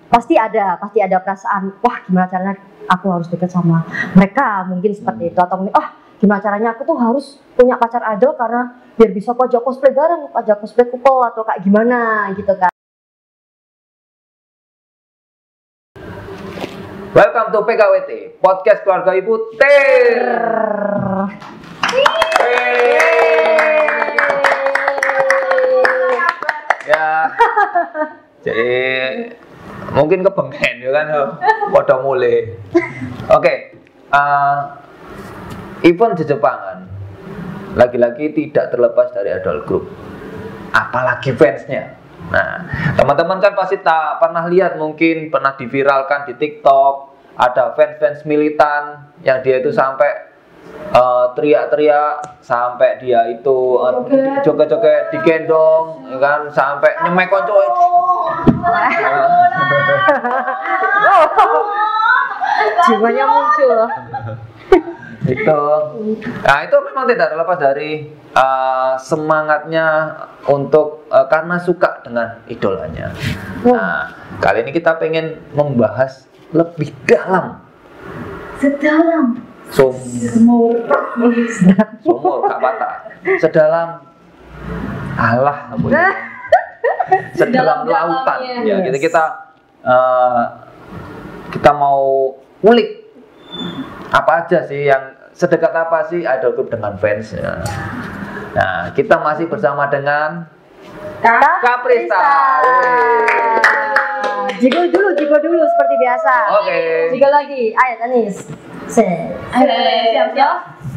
pasti ada perasaan, wah gimana caranya aku harus dekat sama mereka, mungkin seperti itu, atau gimana caranya aku tuh harus punya pacar idol karena biar bisa pajak cosplay bareng, pajak cosplay couple atau kayak gimana gitu kan. Welcome to PKWT, podcast keluarga ibu TIR. Ya, jadi mungkin kebengken ya kan, podo mulai. Oke, event di Jepangan lagi-lagi tidak terlepas dari idol group, apalagi fansnya. Nah, teman-teman kan pasti tak pernah lihat, mungkin pernah diviralkan di TikTok, ada fans-fans militan yang dia itu sampai teriak-teriak, sampai dia itu joget-joget digendong, ya kan, sampai nyemek konco. Jiwanya muncul. Itu. Nah, itu memang tidak terlepas dari semangatnya untuk karena suka dengan idolanya. Nah, kali ini kita pengen membahas lebih dalam. Sedalam Sumur gak patah. Sedalam alah, sedalam lautan. Ya, kita mau ulik apa aja sih, yang sedekat apa sih idol group dengan fansnya. Nah, kita masih bersama dengan Kaprista. Jigol dulu seperti biasa. Oke. Jigol lagi, ayo Anis. Siap.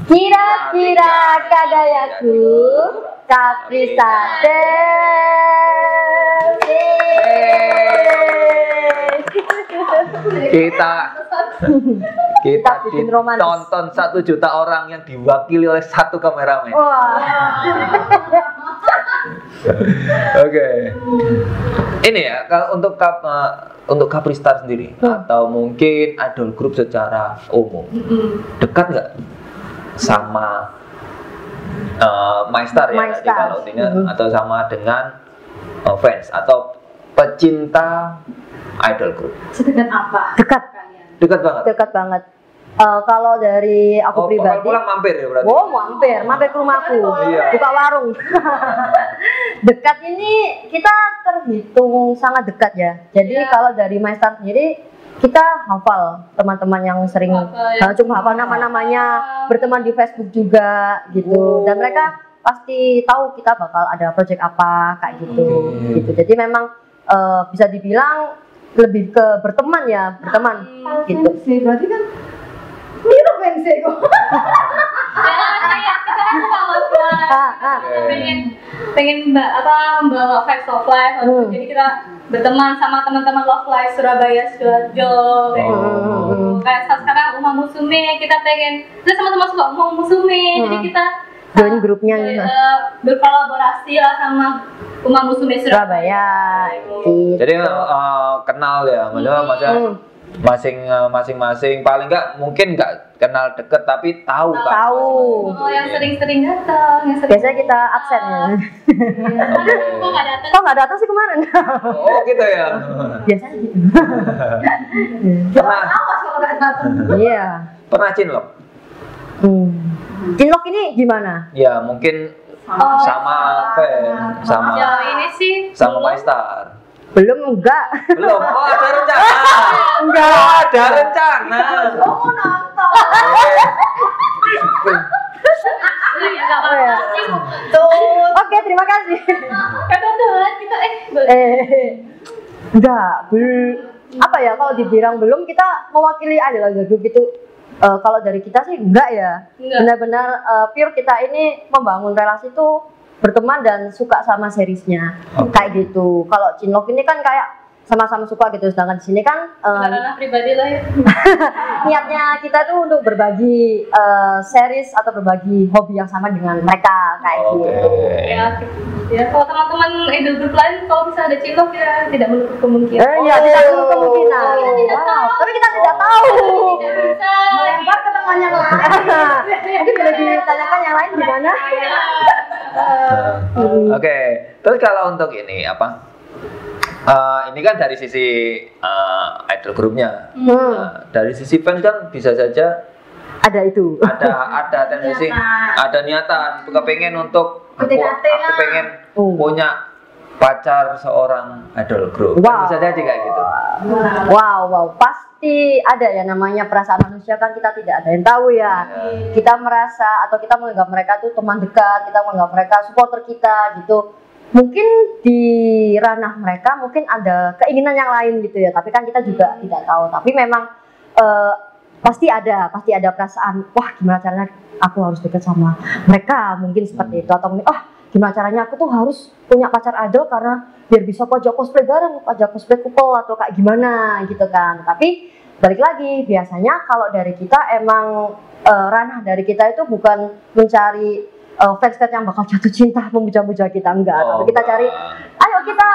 Kira-kira kadayaku Kaprista kita ditonton 1 juta orang yang diwakili oleh 1 kameramen. Oke. Ini ya, kalau untuk Kaprista sendiri atau mungkin idol group secara umum, dekat nggak sama MyStar ya tadi kalau ingat, atau sama dengan fans atau pecinta idol group? Sedekat apa? Dekat banget. Kalau dari aku pribadi, pulang mampir ya berarti? mampir ke rumahku, Iya. buka warung. Dekat ini kita terhitung sangat dekat ya. Jadi kalau dari MyStar sendiri, kita hafal teman-teman yang sering cuma hafal nama-namanya, berteman di Facebook juga gitu. Dan mereka pasti tahu kita bakal ada project apa kayak gitu. Jadi memang bisa dibilang lebih ke berteman gitu. Berarti kan Miro fansnya kok. Kita kan pengen membawa Facts of Life. Jadi kita berteman sama teman-teman Love Life Surabaya, Sidoarjo. Kayak sekarang Uma Musume, kita pengen sama-sama suka Uma Musume. Jadi kita join grupnya berkolaborasi lah sama Uma Musume Surabaya. Jadi kenal ya, maksudnya masing-masing paling nggak mungkin nggak kenal deket tapi tahu kan. Kalau yang sering-sering datang, biasanya kita absen ya. Kok nggak datang sih kemarin? Oh gitu ya. Biasanya gitu. Pernah kalau nggak datang. Iya. Pernah cinlok? Cinlok ini gimana? Ya mungkin sama fans, sama ini sih sama MyStar. Belum, enggak. Belum. Oh, ada rencana. Enggak. Oh, ada rencana. mau nonton. Oke, terima kasih. Kadang-kadang kita Enggak, apa ya, kalau dibilang belum, kita mewakili adalah grup gitu. Kalau dari kita sih enggak ya. Benar-benar pure kita ini membangun relasi tuh berteman dan suka sama seriesnya, kayak gitu. Kalau Cinlok ini kan kayak sama-sama suka gitu, sedangkan di sini kan ranah pribadi lah ya. Niatnya kita tuh untuk berbagi series atau berbagi hobi yang sama dengan mereka kayak gitu. Ya kalau teman-teman idol group lain kalau bisa ada Cinlok ya tidak menutup kemungkinan. Ya tidak menutup kemungkinan. Tapi kita tidak tahu. Tidak bisa melempar ke teman yang lain. Mungkin boleh ditanyakan yang lain gimana? Oke, terus kalau untuk ini apa? Ini kan dari sisi idol grupnya. Nah, dari sisi fans kan bisa saja ada itu. ada tendensi, ada niatan kepengen untuk aku pengen punya pacar seorang idol group. Kan bisa jadi kayak gitu. Wow, pasti ada ya namanya perasaan manusia kan kita tidak ada yang tahu ya. Kita merasa atau kita menganggap mereka tuh teman dekat, kita menganggap mereka supporter kita gitu. Mungkin di ranah mereka mungkin ada keinginan yang lain gitu ya, tapi kan kita juga tidak tahu. Tapi memang pasti ada perasaan, wah gimana caranya aku harus dekat sama mereka, mungkin seperti itu, atau gimana caranya aku tuh harus punya pacar idol karena biar bisa aku ajak cosplay bareng, ajak cosplay couple atau kayak gimana gitu kan. Tapi balik lagi, biasanya kalau dari kita emang ranah dari kita itu bukan mencari fans yang bakal jatuh cinta memuja-muja kita, enggak. Tapi kita cari, ayo kita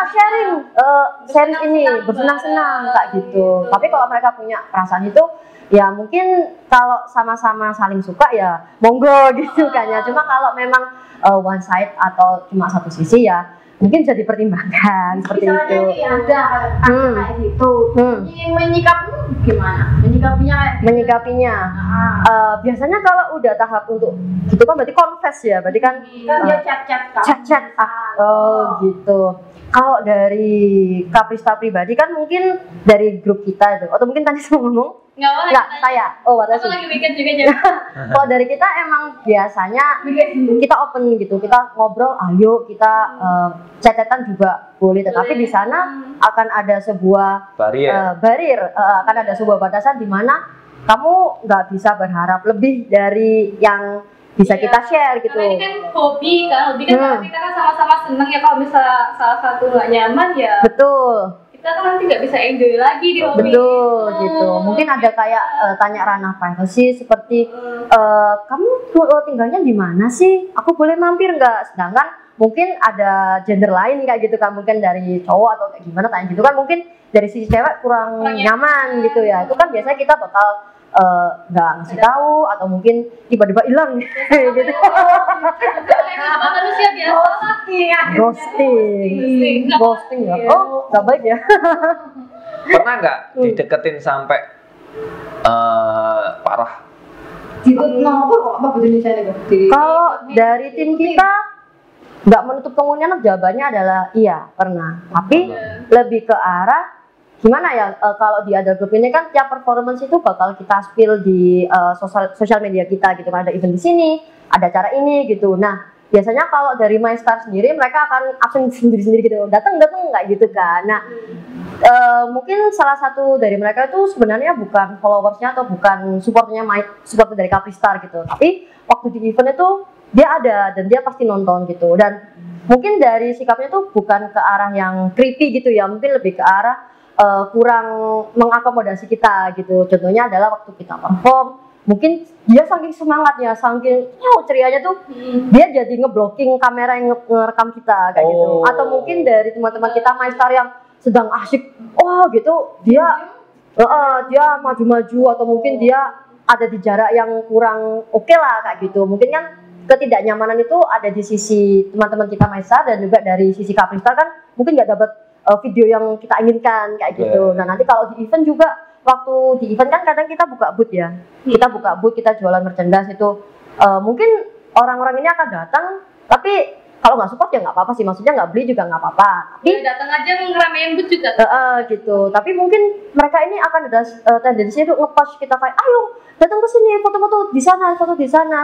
sharing ini, bersenang-senang kayak gitu. Tapi kalau mereka punya perasaan itu, ya mungkin kalau sama-sama saling suka ya monggo gitu kan ya. Cuma kalau memang one side atau cuma satu sisi ya mungkin jadi pertimbangan seperti misalnya itu. Nih ada kayak gitu. Menyikapinya gimana? Menyikapinya. Biasanya kalau udah tahap untuk gitu kan berarti confess ya, berarti kan dia chat. Gitu. Kalau dari Kaprista pribadi kan mungkin dari grup kita itu, atau mungkin tadi saya ngomong nggak saya. Aku lagi bikin juga jadi. Kalau dari kita emang biasanya kita open gitu, kita ngobrol, ayo kita chat-chatan juga boleh, tetapi di sana akan ada sebuah barrier, akan ada sebuah batasan di mana kamu nggak bisa berharap lebih dari yang bisa kita share gitu. Karena ini kan hobi kan kita kan sama-sama seneng ya, kalau misalnya salah satu nggak nyaman ya. Betul. Kita kan nanti nggak bisa enjoy lagi di hobi. Betul gitu. Mungkin ada kayak tanya ranah privacy seperti kamu tinggalnya di mana sih? Aku boleh mampir nggak? Sedangkan mungkin ada gender lain kayak gitu kan, mungkin dari cowok atau kayak gimana tanya gitu kan, mungkin dari sisi cewek kurang nyaman gitu ya. Itu kan biasanya kita bakal nggak ngasih tahu atau mungkin tiba-tiba hilang gitu. Manusia biasa. Ghosting ya. Oh, nggak baik ya. Pernah nggak dideketin sampai parah? Kalau dari tim kita nggak menutup kemungkinan, jawabannya adalah iya pernah. Tapi lebih ke arah gimana ya, kalau di idol group ini kan tiap performance itu bakal kita spill di sosial media kita gitu kan, ada event di sini, ada acara ini gitu. Nah biasanya kalau dari MyStar sendiri mereka akan absen sendiri-sendiri gitu, datang nggak gitu kan. Nah mungkin salah satu dari mereka itu sebenarnya bukan followersnya atau bukan supporter dari Kapristar gitu, tapi waktu di event itu dia ada dan dia pasti nonton gitu. Dan mungkin dari sikapnya tuh bukan ke arah yang creepy gitu ya, mungkin lebih ke arah kurang mengakomodasi kita gitu. Contohnya adalah waktu kita perform, mungkin dia saking semangatnya, saking cerianya tuh dia jadi ngeblocking kamera yang ngerekam kita kayak gitu. Atau mungkin dari teman-teman kita MyStar yang sedang asyik gitu, dia maju-maju atau mungkin dia ada di jarak yang kurang oke lah kayak gitu. Mungkin kan ketidaknyamanan itu ada di sisi teman-teman kita MyStar dan juga dari sisi Kapristar kan mungkin nggak dapat video yang kita inginkan kayak gitu. Nah nanti kalau di event juga, waktu di event kan kadang kita buka booth ya, kita jualan merchandise itu, mungkin orang-orang ini akan datang, tapi kalau nggak support ya nggak apa-apa sih, maksudnya nggak beli juga nggak apa-apa. Tapi datang aja ngeramein booth juga. Gitu. Tapi mungkin mereka ini akan ada tendensi itu nge-push kita kayak, ayo datang ke sini, foto-foto di sana,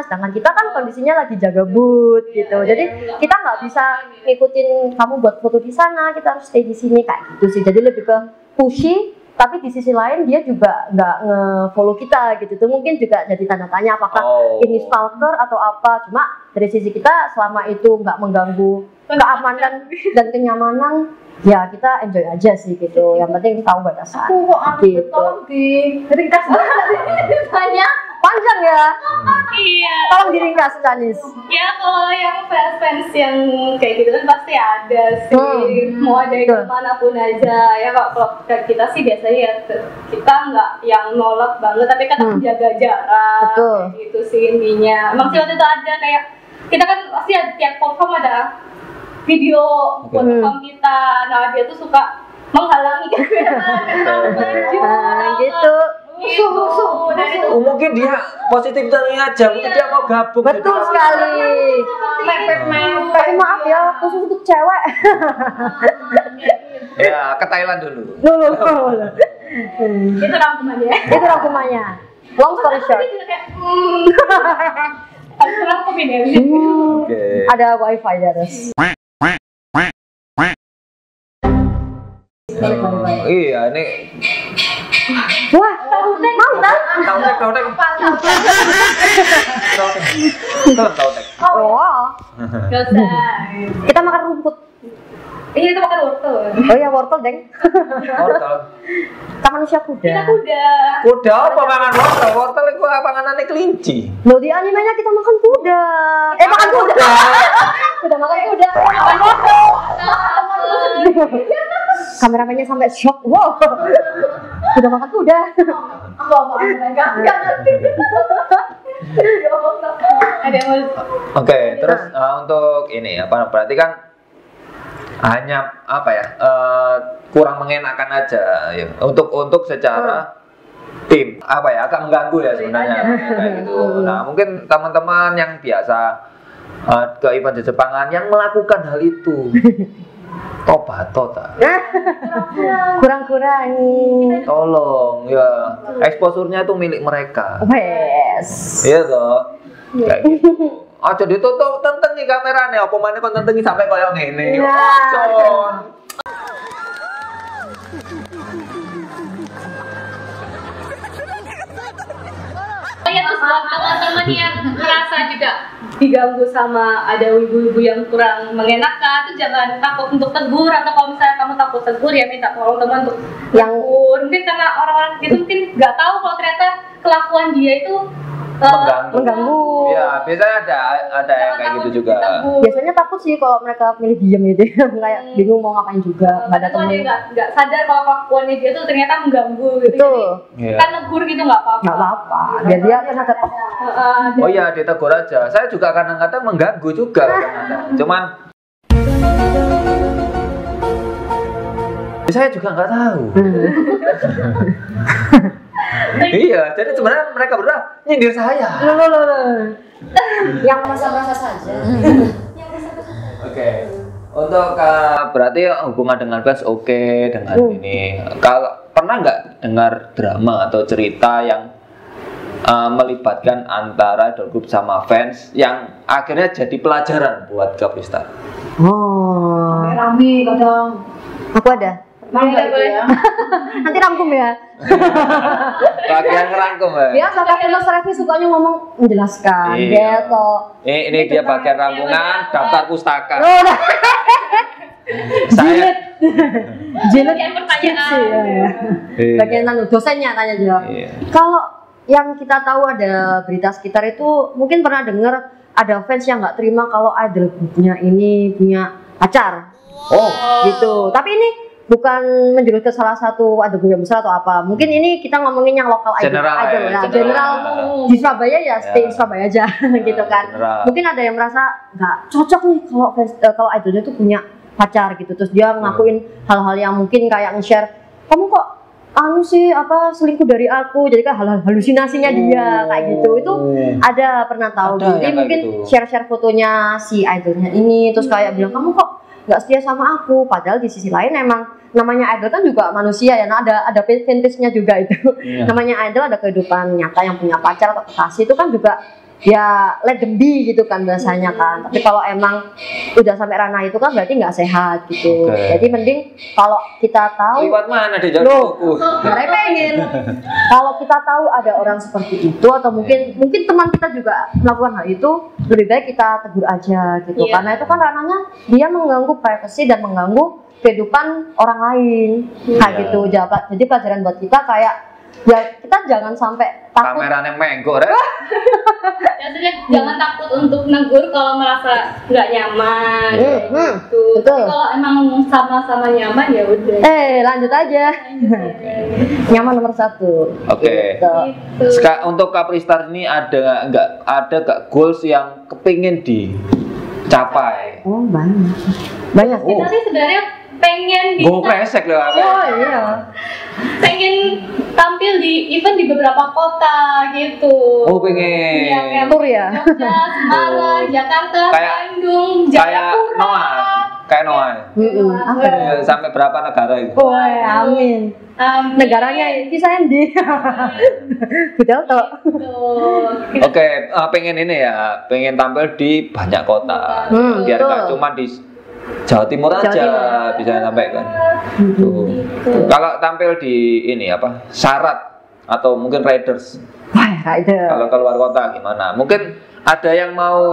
sedangkan kita kan kondisinya lagi jaga booth gitu. Jadi kita nggak bisa ngikutin kamu buat foto di sana, kita harus stay di sini kayak gitu sih. Jadi lebih ke pushy, tapi di sisi lain dia juga nggak nge-follow kita gitu. Itu mungkin juga jadi tanda tanya apakah ini stalker atau apa. Cuma dari sisi kita selama itu nggak mengganggu keamanan dan kenyamanan, ya kita enjoy aja sih gitu. Yang penting tahu batasan. Gitu. Tolong diringkas banyak. Panjang ya. Iya. Tolong diringkas, Canis. Ya kalau yang fans yang kayak gitu kan pasti ada sih. Mau ada yang manapun aja. Ya kalau kita sih biasanya ya kita nggak yang nolak banget, tapi kan menjaga jarak. Betul. Kayak gitu sih intinya. Emang sih waktu itu ada kayak kita kan pasti ada tiap perform ada video perform kita. Nah dia tuh suka menghalangi kegiatan gitu. dan itu Mungkin dia positif thinking aja, mungkin dia mau gabung. Betul sekali. Tapi maaf ya, khusus untuk cewek. Ya, ke Thailand dulu. Dulu. itu rangkumannya. Itu rangkumannya. Long story short. Jadi kayak harus rangkumin ya. Oke. Ada wifi di atas. Iya, ini Wah, mantap. Tautek. Oh, Gak usah. kita makan rumput. Iya itu makan wortel. Oh iya, wortel, Deng. Wortel. Kita manusia kuda. Kita kuda. Kuda apa mangan wortel? Wortel itu panganane kelinci. Loh, di animenya kita makan kuda. Makan kuda. Kuda makan kuda. Makan wortel. Kameramennya sampai shock. Wow. Kuda makan kuda. Enggak ngerti. Ada yang mau Oke, terus untuk ini apa berarti kan hanya apa ya kurang mengenakan aja ya. Untuk secara tim apa ya agak mengganggu ya sebenarnya kayak gitu. Nah mungkin teman-teman yang biasa ke event di Jepangan yang melakukan hal itu tobat Kurang-kurangi. tolong ya exposure-nya itu milik mereka. Wes. Iya toh. Kayak gitu. Aja ditutup tentengi kamerane apa maneh kon tentengi sampai koyo ngene. Nah. Aja. Oh ya terus buat teman-teman yang merasa juga diganggu sama ada ibu-ibu yang kurang mengenakan itu jangan takut untuk tegur atau kalau misalnya kamu takut tegur ya minta tolong teman untuk Yang tegur. Mungkin karena orang-orang itu mungkin nggak tahu kalau ternyata kelakuan dia itu mengganggu. Ya, biasanya ada yang kayak gitu juga. Biasanya takut sih kalau mereka milih diem gitu ya. Kayak bingung mau ngapain juga, nggak ada Kadang temen. dia nggak sadar kalau kelakuannya dia tuh ternyata mengganggu gitu. Betul. Iya. Kan negur gitu nggak apa-apa. Nggak apa-apa. Biar dia kan sadar. Oh iya, ditegur aja. Saya juga kadang-kadang mengganggu juga kadang-kadang. Cuman saya juga nggak tahu. Iya, jadi sebenarnya mereka berdua nyindir saya. Loh. Yang masa-masa saja. Oke. Untuk berarti hubungan dengan fans oke dengan ini. Kalau pernah nggak dengar drama atau cerita yang melibatkan antara idol group sama fans yang akhirnya jadi pelajaran buat Kaprista? Oh. Rame kadang. Aku ada. Boleh. Nanti rangkum ya. Bagian ngerangkum ya. Biasa customer service sukanya ngomong menjelaskan. Iya. Gitu. Ini dia bagian rangkuman daftar pustaka. Oh, udah. Saya Jilid Bagian pertanyaan. skripsi, ya. Iya. Bagian dosennya tanya jawab. Iya. Kalau yang kita tahu ada berita sekitar itu mungkin pernah dengar ada fans yang nggak terima kalau idol grupnya ini punya pacar. Oh, Gitu. Tapi ini bukan menjurus ke salah satu idol group yang besar atau apa. Mungkin ini kita ngomongin yang lokal idol. General ya, Nah, general. general di Surabaya ya, stay di Surabaya aja gitu kan. general. Mungkin ada yang merasa nggak cocok nih kalau fans kalau idolnya tuh punya pacar gitu. Terus dia ngakuin hal-hal yang mungkin kayak nge-share, kamu kok anu sih apa selingkuh dari aku, jadi kan hal-hal halusinasinya dia kayak gitu. Itu ada pernah tahu. Ada Jadi yang kayak mungkin gitu. share-share fotonya si idolnya ini terus kayak bilang kamu kok nggak setia sama aku, padahal di sisi lain emang namanya idol kan juga manusia ya, nah ada fanbase-nya juga itu. Iya. Namanya idol ada kehidupan nyata yang punya pacar atau kekasih itu kan juga ya let them be gitu kan biasanya kan. Tapi kalau emang udah sampai ranah itu kan berarti nggak sehat gitu. Oke. Jadi mending kalau kita tahu liwat mana deh Loh. jatuhku? Nggak pengen. Kalau kita tahu ada orang seperti itu atau mungkin teman kita juga melakukan hal itu, lebih baik kita tegur aja gitu. Iya. Karena itu kan ranahnya dia mengganggu privasi dan mengganggu kehidupan orang lain. Kayak Iya. gitu. Jadi pelajaran buat kita kayak ya kita jangan sampai takut. Kameranya menggok, Rek. Biasanya jangan takut untuk negur kalau merasa nggak nyaman. kayak gitu. betul. Tapi kalau emang sama-sama nyaman ya udah. Lanjut aja. Nyaman nomor 1. Oke. Gitu. Untuk Kapristar ini ada nggak goals yang kepingin dicapai? Oh banyak. Banyak. Kita sih sebenarnya pengen Gue bisa kresek loh. Oh iya. pengen tampil di event di beberapa kota gitu. Oh pengen. Iya, kayak Tur ya? Jogja, Semarang, Jakarta, Kayak- Bandung, Kayak Jayapura. Noah. Kayak Noah. Apa ya? Sampai berapa negara itu? Woi, amin. Amin. Negaranya bisa di. Betul toh. Tuh. Oke, pengen ini ya, pengen tampil di banyak kota. Biar betul. gak cuma di Jawa Timur aja Timur. bisa sampai kan. Tuh. Kalau tampil di ini apa? Syarat atau mungkin Raiders. Wah, rider. Kalau keluar kota gimana? Mungkin ada yang mau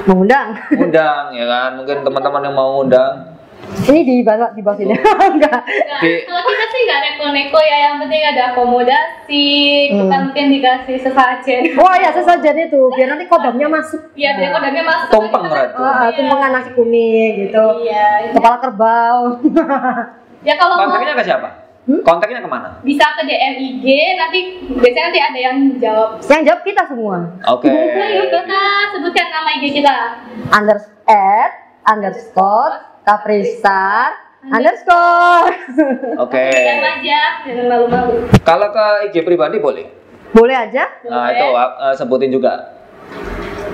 Mengundang. undang ya kan? Mungkin teman-teman yang mau undang. Ini di bawah sini. Enggak. Nah, Di- kalau kita sih nggak neko-neko ya, yang penting ada akomodasi, kita mungkin dikasih sesajen. Oh iya, sesajen itu biar nanti kodamnya masuk. Iya, biar kodamnya masuk. Tumpeng, Kita- Red. Ah, tumpengan nasi kuning gitu. Iya. Kepala kerbau. Ya kalau mau Kontaknya ke siapa? Kontaknya kemana? bisa ke DM IG, nanti biasanya nanti ada yang jawab. Yang jawab kita semua. Oke. Ayo kita sebutkan nama IG kita. _@_ Kapristar _ Oke. DM aja, jangan malu-malu. Kalau ke IG pribadi boleh? Boleh aja. Nah, itu sebutin juga.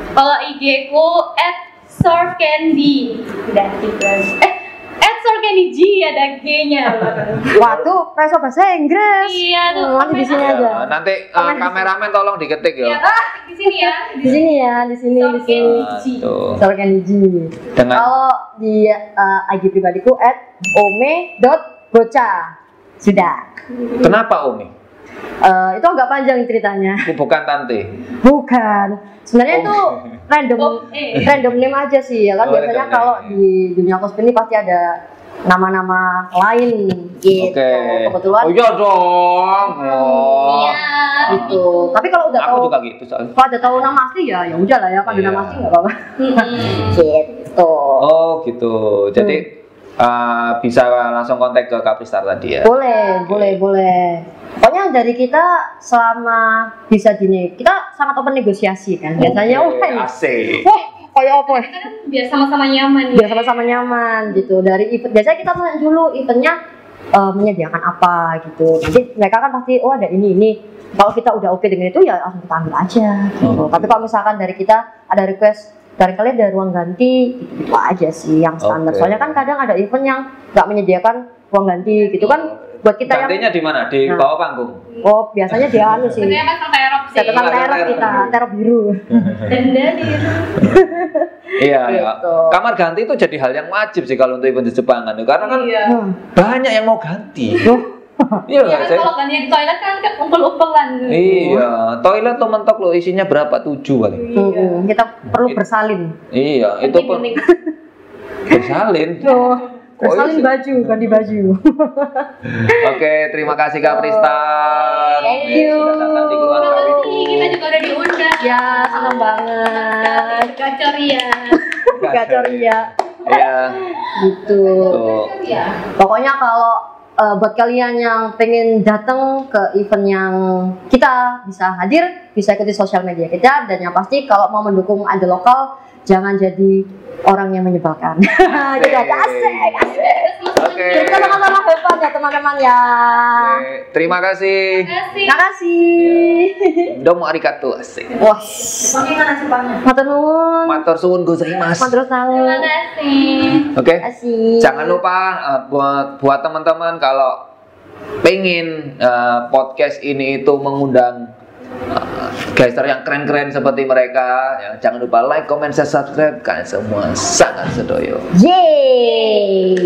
Kalau IG ku @sorcandy. Udah gitu. @sorcandy ada G-nya. Waduh, preso bahasa Inggris. Iya tuh. Nanti di sini aja. Ya, nanti kameramen tolong diketik Iya, ya. di sini ya. Di sini ya, di sini. Nah, tuh. Sorkeniji. Dengan Kalau di IG pribadiku @ome.gocha. Sudah. kenapa Umi? Itu agak panjang ceritanya. Bukan tante. Bukan. Sebenarnya itu random random name aja sih ya kan. Oh, Biasanya random kalau name. di dunia cosplay ini pasti ada nama-nama lain gitu. Oke. Kebetulan Oh iya dong. Oh. Iya. gitu. Tapi kalau udah Aku tahu juga gitu soalnya. kalau udah tahu nama asli ya ya udah lah ya, panggil Iya. nama asli nggak apa-apa. Gitu. Oh gitu. Jadi bisa langsung kontak ke Kapristar tadi ya. Boleh. Pokoknya dari kita selama bisa gini, kita sangat open negosiasi kan. Biasanya asik. wah kayak apa ya? Kan biar sama-sama nyaman. Biar sama-sama nyaman gitu. Dari event biasanya kita tanya dulu eventnya menyediakan apa gitu. Nanti mereka kan pasti ada ini. Kalau kita udah oke dengan itu ya langsung kita ambil aja gitu. Tapi kalau misalkan dari kita ada request dari kalian ada ruang ganti gitu aja sih yang standar. Oke. Soalnya kan kadang ada event yang nggak menyediakan ruang ganti gitu kan. Buat kita Gantinya di mana? Di Nah. bawah panggung. biasanya dia anu sih. Sebenarnya pasang terop sih. Catatan terop kita, terop biru. Denda di Iya, ya. Gitu. Kamar ganti itu jadi hal yang wajib sih kalau untuk event di Jepangan. Karena kan Iya. banyak yang mau ganti. Iya Ya nggak kan sih? kalau ganti di toilet kan umpel-umpelan. Iya, toilet tuh mentok lo isinya berapa? 7 paling. Kita perlu bersalin. Iya, itu pun Penting. bersalin. Bersalin baju, ganti baju. Oke, terima kasih Kak Pristar. Thank you. Sudah datang di keluarga Terima Wiku. kasih, kita juga udah diundang. Ya, senang banget. Gacor ya. Gacor ya. Iya. Gitu. Tuh. Ya. Pokoknya kalau buat kalian yang pengen datang ke event yang kita bisa hadir, bisa ikuti sosial media kita, dan yang pasti kalau mau mendukung idol lokal jangan jadi orang yang menyebalkan. Gitu aja, asik. Oke. Kita sama-sama hebat ya teman-teman ya. Oke, terima kasih. Terima kasih. Domo arigato asik. Wah, Bagaimana Jepangnya? matur nuwun. Matur suwun gozaimasu. Matur Terima nuwun. kasih. Oke. Kasih. Jangan lupa buat teman-teman kalau pengen podcast ini itu mengundang caster yang keren-keren seperti mereka, ya, jangan lupa like, comment, share, subscribe. Kalian semua sangat sedoyo. Yeay.